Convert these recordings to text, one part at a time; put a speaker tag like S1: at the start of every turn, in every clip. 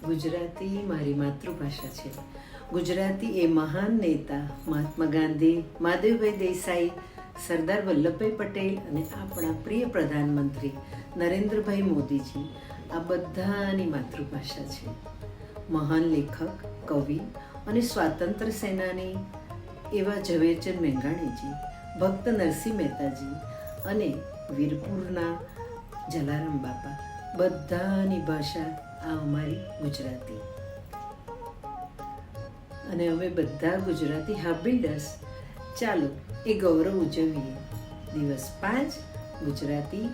S1: ગુજરાતી મારી માતૃભાષા છે. ગુજરાતી એ મહાન નેતા મહાત્મા ગાંધી, માધવભાઈ દેસાઈ, સરદાર વલ્લભભાઈ પટેલ અને આપણા પ્રિય પ્રધાનમંત્રી નરેન્દ્રભાઈ મોદીજી આ બધાની માતૃભાષા છે. મહાન લેખક, કવિ અને સ્વાતંત્ર્ય સેનાની એવા ઝવેરચંદ મેઘાણીજી, ભક્ત નરસિંહ મહેતાજી અને વીરપુરના જલારામ બાપા બધાની ભાષા આ અમારી ગુજરાતી. અને અમે બધા ગુજરાતી હાબિલ્ડર્સ ચાલો એ ગૌરવ ઉજવીએ. દિવસ 5 ગુજરાતી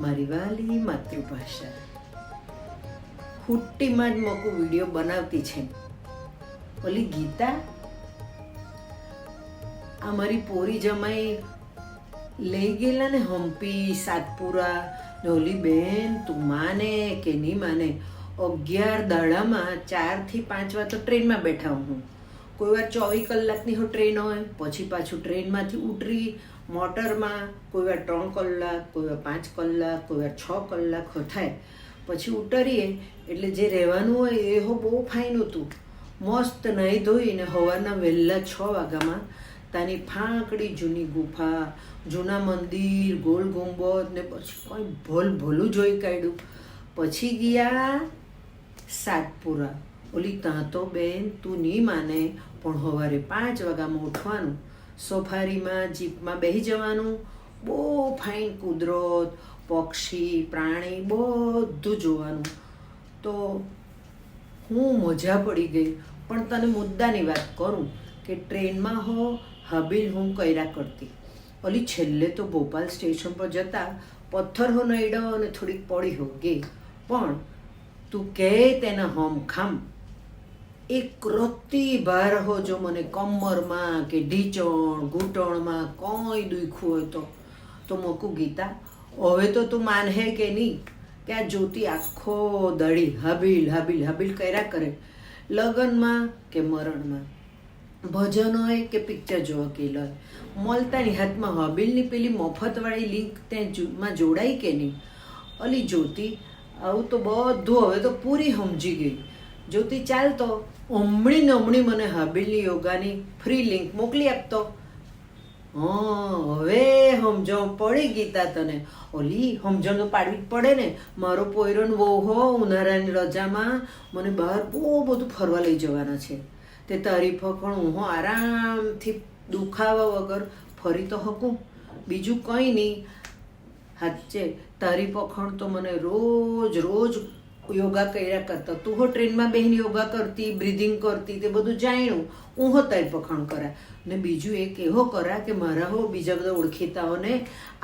S1: મારી વાલી માતૃભાષા. હુટ્ટીમાં જ મોકો વિડીયો બનાવતી છે. ઓલી ગીતા આ મારી પોરી જમાઈ લઈ ગયેલા ને હમ્પી, સાતપુરા ને ઓલી બેન તું માને કે નહીં માને 11 દાડામાં 4 થી 5 વાર તો ટ્રેનમાં બેઠા હું. કોઈ વાર 24 કલાકની હો ટ્રેન હોય, પછી પાછું ટ્રેનમાંથી ઉતરી મોટરમાં કોઈ વાર 3 કલાક, કોઈ વાર 5 કલાક, કોઈ વાર 6 કલાક હો થાય. પછી ઉતરીએ એટલે જે રહેવાનું હોય એ હો બહુ ફાઇન હતું. મસ્ત નાહી ધોઈને સવારના વહેલા 6 વાગ્યામાં તાની ફાંકડી જૂની ગુફા, જૂના મંદિર, ગોળ ગુંબદ ને પછી કોઈ ભોલું જોઈ કાઢ્યું. પછી ગયા સાતપુરા. ઓલી ત્યાં તો બેન તું નહીં માને પણ સવારે 5 વાગ્યામાં ઉઠવાનું, સફારીમાં જીપમાં બેસી જવાનું, બહુ ફાઇન કુદરત, પક્ષી, પ્રાણી બધું જોવાનું. તો હું મજા પડી ગઈ. પણ તને મુદ્દાની વાત કરું કે ટ્રેનમાં હો હાબિલ હું કર્યા કરતી. ઓલી છેલ્લે તો ભોપાલ સ્ટેશન પર જતા પથ્થર હો નડ્યો અને થોડીક પડી હો ગઈ. પણ તું કહે તેના હમખામ એક રત્તી ભાર હો જો મને કમરમાં કે ઢીચણ ઘૂંટણમાં કોઈ દુખ્યું હોય તો મોકું ગીતા હવે તો તું માનહે કે નહીં કે આ જ્યોતિ આખો દડી હાબિલ હાબિલ હાબિલ કર્યા કરે. લગ્નમાં કે મરણમાં, ભજન હોય કે પિક્ચર જોવા ગયેલો હોય, મળતાની હાથમાં હાબિલની પેલી મફતવાળી લિંક તેમાં જોડાઈ કે નહીં. ઓલી જ્યોતિ આવું તો બધું હવે તો પૂરી સમજી ગઈ. જ્યોતિ ચાલ તો હમણી ને હમણી મને હાબિલની યોગાની ફ્રી લિંક મોકલી આપતો. હવે સમજણ પડી ગીતા તને. ઓલી સમજણ તો પાડવી જ પડે ને. મારો પોયરોન બહુ હો ઉનાળાની રજામાં મને બહાર બહુ બધું ફરવા લઈ જવાના છે. તે તારી ફકણ હું આરામથી દુખાવા વગર ફરી તો શકું. બીજું કંઈ નહીં. સાચે તારી પખણ તો મને રોજ રોજ યોગા કર્યા કરતા. તું હો ટ્રેનમાં બેહીને યોગા કરતી, બ્રિધિંગ કરતી, તે બધું જાણ્યું. હું હો તારી પખણ કરા. ને બીજું એક એવો કરા કે મારા હો બીજા બધા ઓળખીતાઓને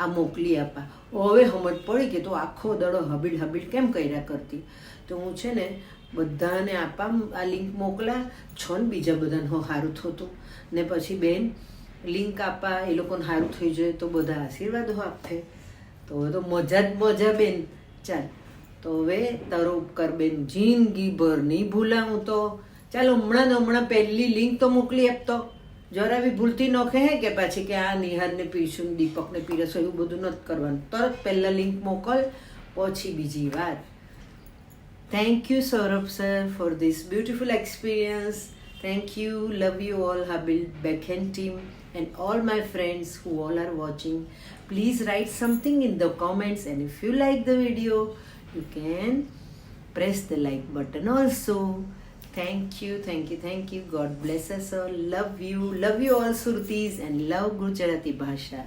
S1: આ મોકલી આપા. હવે સમજ પડી કે તું આખો દડો હબીલ હબીલ કેમ કર્યા કરતી. તો હું છે ને બધાને આપા આ લિંક મોકલા છો ને બીજા બધાને હો સારું થતું. ને પછી બેન લિંક આપા એ લોકોને સારું થઈ જાય તો બધા આશીર્વાદ હો આપે. તો હવે તો મજા જ મજા બેન. ચાલ તો હવે તારો ઉપકાર બેન જિંદગીભર નહીં ભૂલાવું. તો ચાલો હમણાં ને હમણાં પહેલી લિંક તો મોકલી આપતો. જરા બી ભૂલતી ન કહે કે પાછી કે આ નિહારને પીશું, દીપકને પીરસો, એવું બધું નથી કરવાનું. તરત પહેલાં લિંક મોકલ, પછી બીજી વાત. Thank you Saurabh sir for this beautiful experience. Thank you. Love you all Habil Backhand team and all my friends who all are watching. Please write something in the comments, and if you like the video you can press the like button also. Thank you, thank you, thank you. God bless us all. Love you all Surtis, and love Gujarati Bhasha.